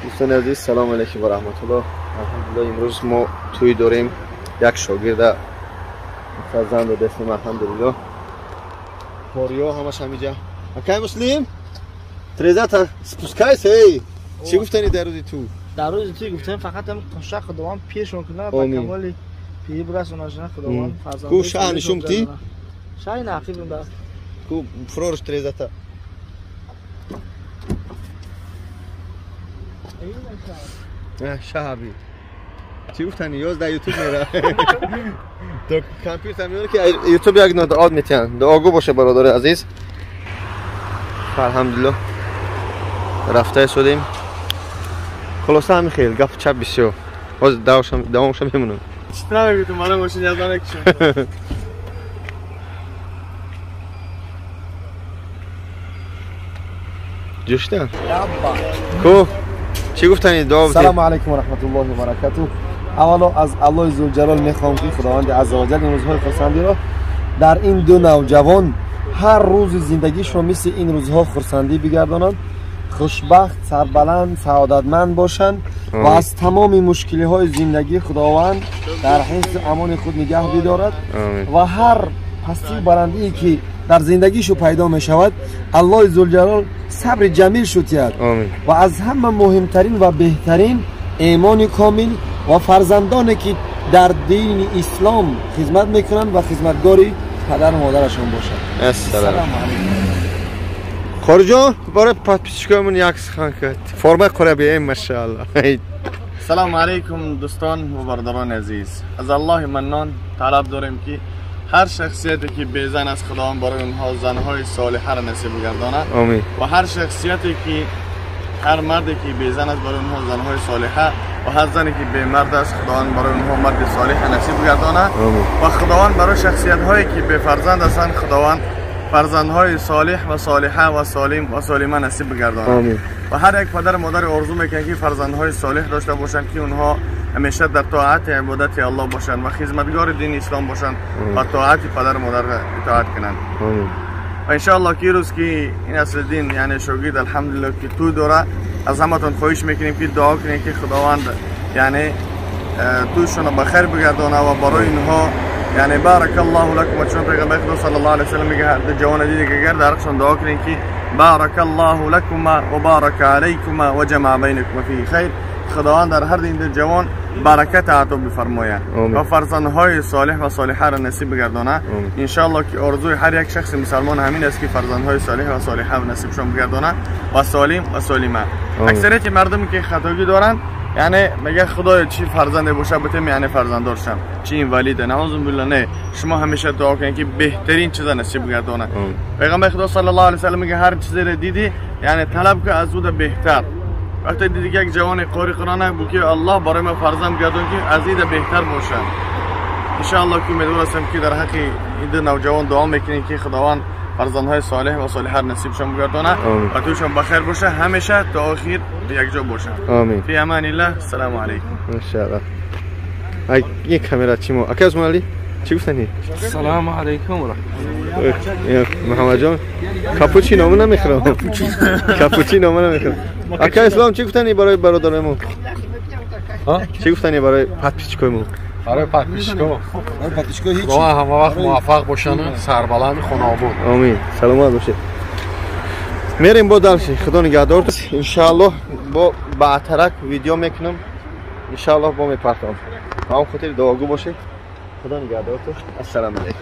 دوستان عزیز سلام علیکم و رحمت الله. الحمدلله امروز ما توی داریم یک شاگرد فرزند دستیم. الحمدلله کاریا همش همینجا. اکای مسلم تریزات سپوسکایس هی چی گفتنی در روزی تو؟ در روزی تو گفتم فقط هم تشک خداوند پیشون کنه با کمال پی برسونه خداوند فرزند کو شان شومتی شای نقیب بنده کو فرورش تریزات شهابی چی گفتنی؟ یازده یوتیوب میره تو کامپیوتر میاره که یوتیوب یک نوع میتین دعاگو باشه برادر عزیز. الحمدلله رفته شدیم خلاصه همین خیلی گپ چپ بسیار باز دوامش میمونم. چطور نمیگی تو منم ماشین یازده نکشم جوشتن کو چی گفتنی دعا سلام علیکم و رحمت الله و برکاته. اولا از الله ذوالجلال میخوام که خداوند عزوجل این روزهای خرسندی را در این دو نوجوان هر روز زندگیش رو مثل این روزها خرسندی بگردانند، خوشبخت، سربلند، سعادتمند باشند و از تمام مشکلی های زندگی خداوند در حفظ امان خود نگه بدارد و هر پستی برندی که در زندگیشو پیدا می شود الله ذوالجلال صبر جمیل شوتید و از همه مهمترین و بهترین ایمان کامل و فرزندانی که در دین اسلام خدمت میکنند و خدمتگاری پدر و مادرشون باشند. السلام علیکم. خورجان برای پادپیچکامون یک سخن کرد فرما قره بیایم ماشاءالله. سلام علیکم دوستان و برادران عزیز. از الله منان طلب داریم که هر شخصیتی که بیزن از خداوند برای اونها زنهای صالحه را نصیب گرداند و هر شخصیتی که هر مردی که بیزن است برای اونها زنهای صالحه و هر زنی که بی مرد است خداوند برای اونها مرد صالح نصیب گرداند و خداوند برای شخصیت هایی که بی فرزند هستند خداوند فرزندهای صالح و صالحه و سالم و سالمه نصیب گرداند و هر یک پدر مادر آرزو میکنه که فرزندهای صالح داشته باشند که اونها همیشه در طاعت عبادت الله باشند و خدمتگار دین اسلام باشند و طاعت پدر مادر اطاعت کنند و انشاءالله که روز که این اصل دین یعنی شاگرد الحمدلله که تو داره از همتون خواهش میکنیم که دعا کنیم که خداوند یعنی توشون بخیر بگردانه و برای اینها یعنی بارک الله لكم. چون پیغمبر خدا صلی الله علیه و سلم میگه هر جوان دیدی که گرد درخشون دعا کنین که بارک الله لكم و بارک علیکم و جمع بینکم فی خیر. خداوند در هر این جوان برکت عطا بفرماید و فرزندهای صالح و صالحه را نصیب بگردانه. ان شاء الله که آرزوی هر یک شخص مسلمان همین است که فرزندهای صالح و صالحه نصیبشون بگردانه و سالم و سالمه. اکثریت مردمی که خطاگی دارن یعنی میگه خدای چی فرزند باشه بتم یعنی فرزند داشتم چی این ولیده نعوذ بالله. نه شما همیشه دعا کنید که بهترین چیزا نصیب گردانه. پیغمبر خدا صلی الله علیه و سلم میگه هر چیزی را دیدی یعنی طلب که از اون بهتر. وقتی دیدی که یک جوان قاری قرآن بود که الله برای ما فرزند گردون که از این بهتر باشه. ان شاء الله که امیدوار هستم که در حق این دو نوجوان دعا میکنیم که خداوند فرزندهای صالح و صالحه نصیبشون بگردونه و توشون بخیر باشه همیشه تا آخر یک جا باشه. آمین. فی امان الله. السلام علیکم. ماشاءالله. یک کامera چی مو اکاز مالی چی گفتنی؟ سلام علیکم و رحمت الله. محمد جان کاپوچینو من نمیخورم. کاپوچینو من نمیخورم. اکا اسلام چی گفتنی برای برادرمون؟ ها چی گفتنی برای پادپیچکامون؟ برای پادپیچکو هیچ همه وقت موفق باشن، سربلند خونابود. آمین. سلامت باشه. میریم با دلشی خدا نگهدار. ان شاء الله با بعترک ویدیو میکنم. ان شاء الله با میپرتم. هم خاطر دعاگو باشه. خدا نگهدار. السلام علیکم.